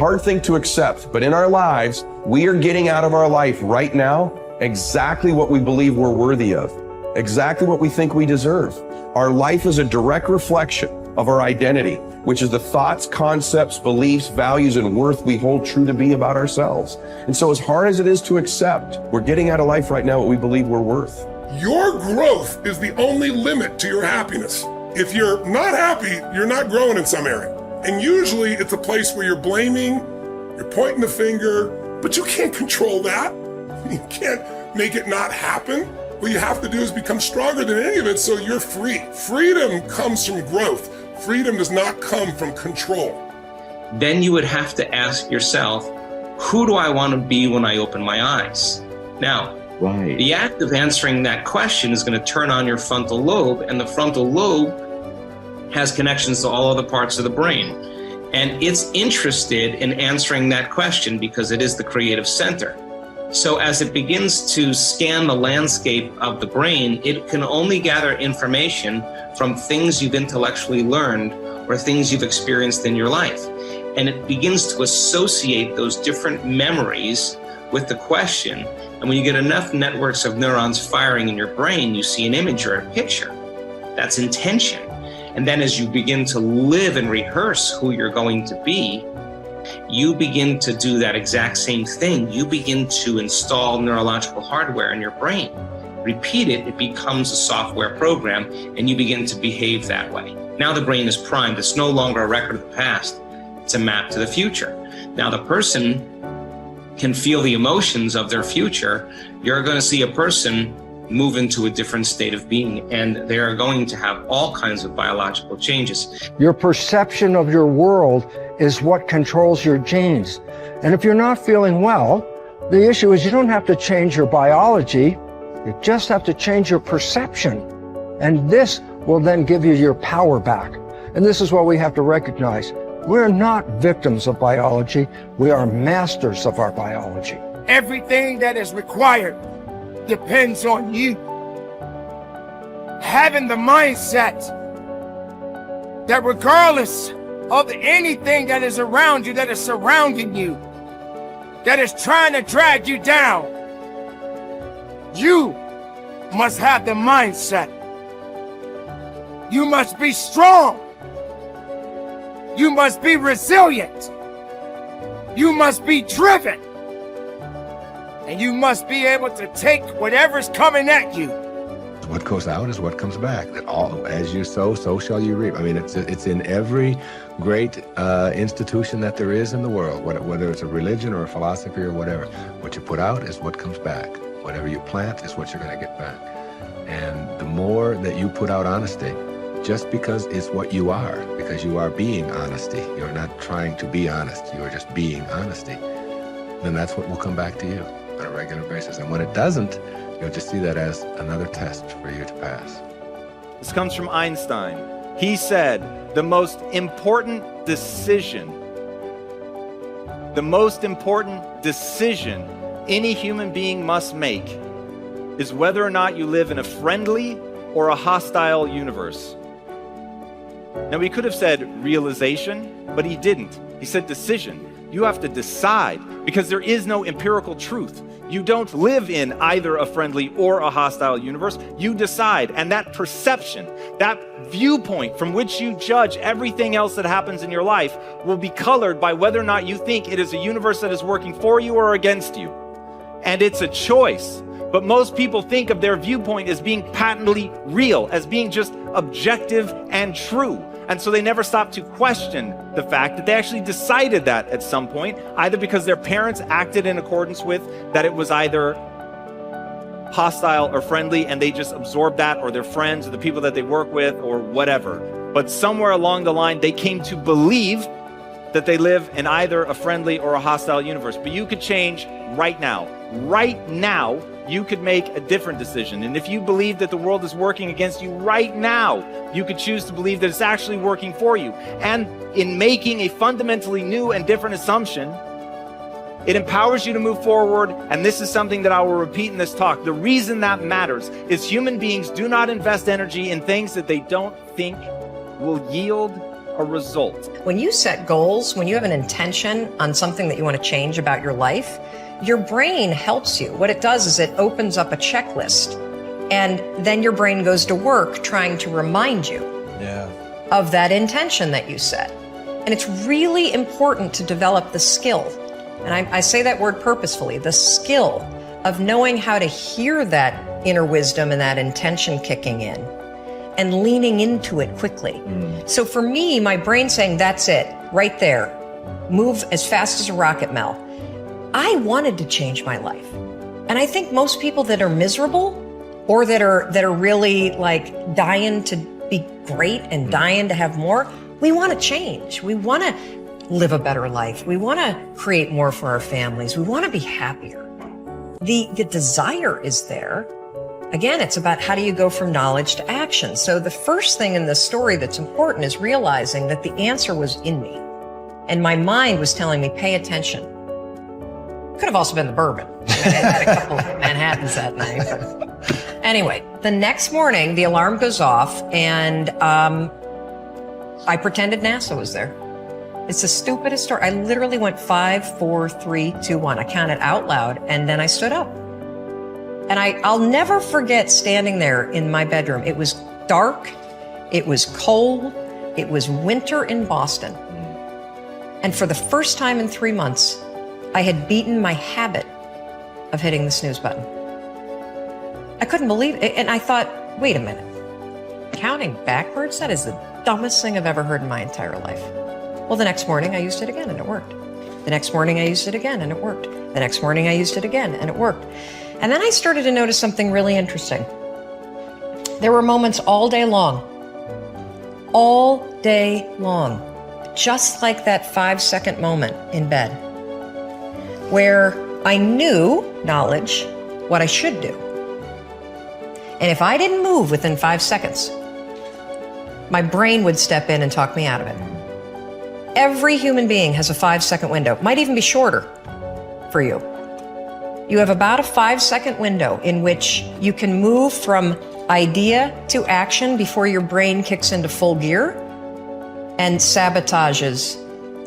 Hard thing to accept, but in our lives, we are getting out of our life right now exactly what we believe we're worthy of, exactly what we think we deserve. Our life is a direct reflection of our identity, which is the thoughts, concepts, beliefs, values, and worth we hold true to be about ourselves. And so as hard as it is to accept, we're getting out of life right now what we believe we're worth. Your growth is the only limit to your happiness. If you're not happy, you're not growing in some area. And usually it's a place where you're blaming, you're pointing the finger, but you can't control that. You can't make it not happen. What you have to do is become stronger than any of it so you're free. Freedom comes from growth. Freedom does not come from control. Then you would have to ask yourself, who do I want to be when I open my eyes? Now, the act of answering that question is going to turn on your frontal lobe, and the frontal lobe has connections to all other parts of the brain. And it's interested in answering that question because it is the creative center. So as it begins to scan the landscape of the brain, it can only gather information from things you've intellectually learned or things you've experienced in your life. And it begins to associate those different memories with the question. And when you get enough networks of neurons firing in your brain, you see an image or a picture. That's intention. And then as you begin to live and rehearse who you're going to be, you begin to do that exact same thing. You begin to install neurological hardware in your brain. Repeat it, it becomes a software program, and you begin to behave that way. Now the brain is primed. It's no longer a record of the past. It's a map to the future. Now the person can feel the emotions of their future. You're going to see a person move into a different state of being, and they are going to have all kinds of biological changes. Your perception of your world is what controls your genes. And if you're not feeling well, the issue is you don't have to change your biology, you just have to change your perception. And this will then give you your power back. And this is what we have to recognize. We're not victims of biology, we are masters of our biology. Everything that is required depends on you. Having the mindset that regardless of anything that is around you, that is surrounding you, that is trying to drag you down, you must have the mindset. You must be strong. You must be resilient. You must be driven. And you must be able to take whatever's coming at you. What goes out is what comes back. That all, as you sow, so shall you reap. I mean, it's in every great institution that there is in the world, whether it's a religion or a philosophy or whatever. What you put out is what comes back. Whatever you plant is what you're going to get back. And the more that you put out honesty, just because it's what you are, because you are being honesty, you're not trying to be honest, you are just being honesty, then that's what will come back to you on a regular basis. And when it doesn't, you'll just see that as another test for you to pass. This comes from Einstein. He said, the most important decision any human being must make is whether or not you live in a friendly or a hostile universe. Now, he could have said realization, but he didn't. He said decision. You have to decide, because there is no empirical truth. You don't live in either a friendly or a hostile universe. You decide, and that perception, that viewpoint from which you judge everything else that happens in your life will be colored by whether or not you think it is a universe that is working for you or against you. And it's a choice. But most people think of their viewpoint as being patently real, as being just objective and true. And so they never stop to question the fact that they actually decided that at some point, either because their parents acted in accordance with that it was either hostile or friendly, and they just absorbed that, or their friends or the people that they work with or whatever. But somewhere along the line, they came to believe that they live in either a friendly or a hostile universe. But you could change right now. Right now, you could make a different decision. And if you believe that the world is working against you right now, you could choose to believe that it's actually working for you. And in making a fundamentally new and different assumption, it empowers you to move forward. And this is something that I will repeat in this talk. The reason that matters is human beings do not invest energy in things that they don't think will yield a result. When you set goals, when you have an intention on something that you want to change about your life, your brain helps you. What it does is it opens up a checklist, and then your brain goes to work trying to remind you of that intention that you set. And it's really important to develop the skill, and I say that word purposefully, the skill of knowing how to hear that inner wisdom and that intention kicking in and leaning into it quickly. So for me, my brain saying, that's it, right there, move as fast as a rocket, Mel. I wanted to change my life. And I think most people that are miserable or that are really like dying to be great and dying to have more, we want to change. We want to live a better life. We want to create more for our families. We want to be happier. The desire is there. Again, it's about how do you go from knowledge to action. So the first thing in this story that's important is realizing that the answer was in me. And my mind was telling me, pay attention. Could have also been the bourbon. I had a couple of Manhattans that night. But anyway, the next morning, the alarm goes off, and I pretended NASA was there. It's the stupidest story. I literally went 5, 4, 3, 2, 1. I counted out loud, and then I stood up. And I'll never forget standing there in my bedroom. It was dark. It was cold. It was winter in Boston. And for the first time in 3 months, I had beaten my habit of hitting the snooze button. I couldn't believe it. And I thought, wait a minute. Counting backwards? That is the dumbest thing I've ever heard in my entire life. Well, the next morning I used it again and it worked. The next morning I used it again and it worked. The next morning I used it again and it worked. And then I started to notice something really interesting. There were moments all day long, just like that 5-second moment in bed, where I knew, knowledge, what I should do. And if I didn't move within 5 seconds, my brain would step in and talk me out of it. Every human being has a 5-second window, might even be shorter for you. You have about a 5-second window in which you can move from idea to action before your brain kicks into full gear and sabotages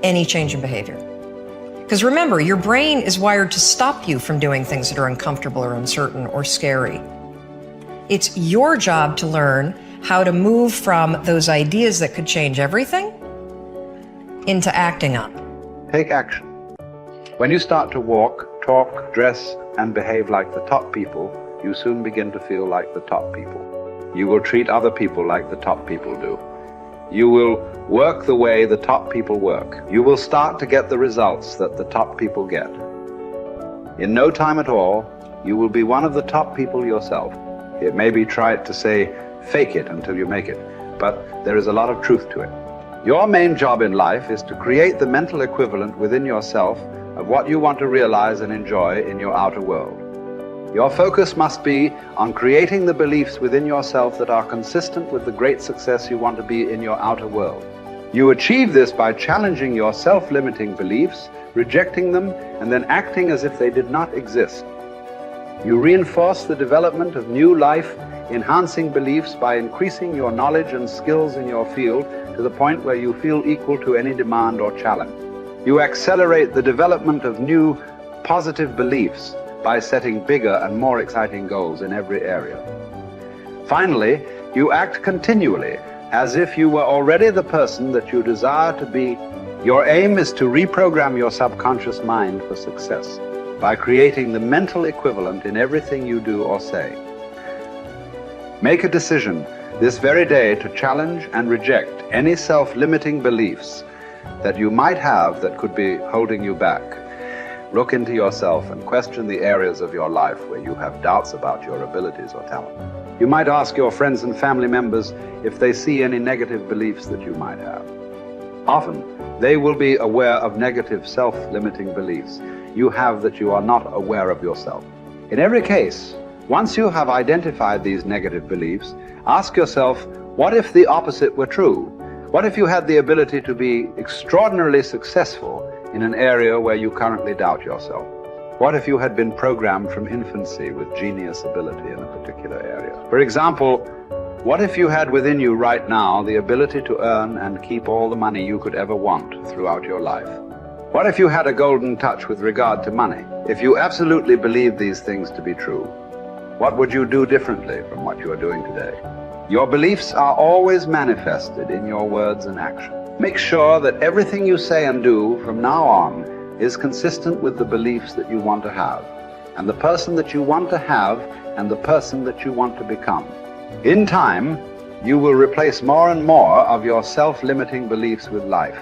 any change in behavior. Because remember, your brain is wired to stop you from doing things that are uncomfortable or uncertain or scary. It's your job to learn how to move from those ideas that could change everything into acting on. Take action. When you start to walk, talk, dress, and behave like the top people, you soon begin to feel like the top people. You will treat other people like the top people do. You will work the way the top people work. You will start to get the results that the top people get. In no time at all, you will be one of the top people yourself. It may be trite to say, fake it until you make it, but there is a lot of truth to it. Your main job in life is to create the mental equivalent within yourself of what you want to realize and enjoy in your outer world. Your focus must be on creating the beliefs within yourself that are consistent with the great success you want to be in your outer world. You achieve this by challenging your self-limiting beliefs, rejecting them, and then acting as if they did not exist. You reinforce the development of new life-enhancing beliefs by increasing your knowledge and skills in your field to the point where you feel equal to any demand or challenge. You accelerate the development of new positive beliefs by setting bigger and more exciting goals in every area. Finally, you act continually as if you were already the person that you desire to be. Your aim is to reprogram your subconscious mind for success by creating the mental equivalent in everything you do or say. Make a decision this very day to challenge and reject any self-limiting beliefs that you might have that could be holding you back. Look into yourself and question the areas of your life where you have doubts about your abilities or talent. You might ask your friends and family members if they see any negative beliefs that you might have. Often, they will be aware of negative self-limiting beliefs you have that you are not aware of yourself. In every case, once you have identified these negative beliefs, ask yourself, what if the opposite were true? What if you had the ability to be extraordinarily successful in an area where you currently doubt yourself? What if you had been programmed from infancy with genius ability in a particular area? For example, What if you had within you right now the ability to earn and keep all the money you could ever want throughout your life? What if you had a golden touch with regard to money? If you absolutely believed these things to be true, what would you do differently from what you are doing today? Your beliefs are always manifested in your words and actions. Make sure that everything you say and do from now on is consistent with the beliefs that you want to have, and the person that you want to have, and the person that you want to become. In time, you will replace more and more of your self-limiting beliefs with life,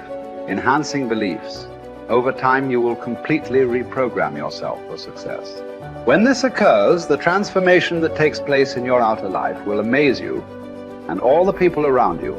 enhancing beliefs. Over time, you will completely reprogram yourself for success. When this occurs, the transformation that takes place in your outer life will amaze you and all the people around you.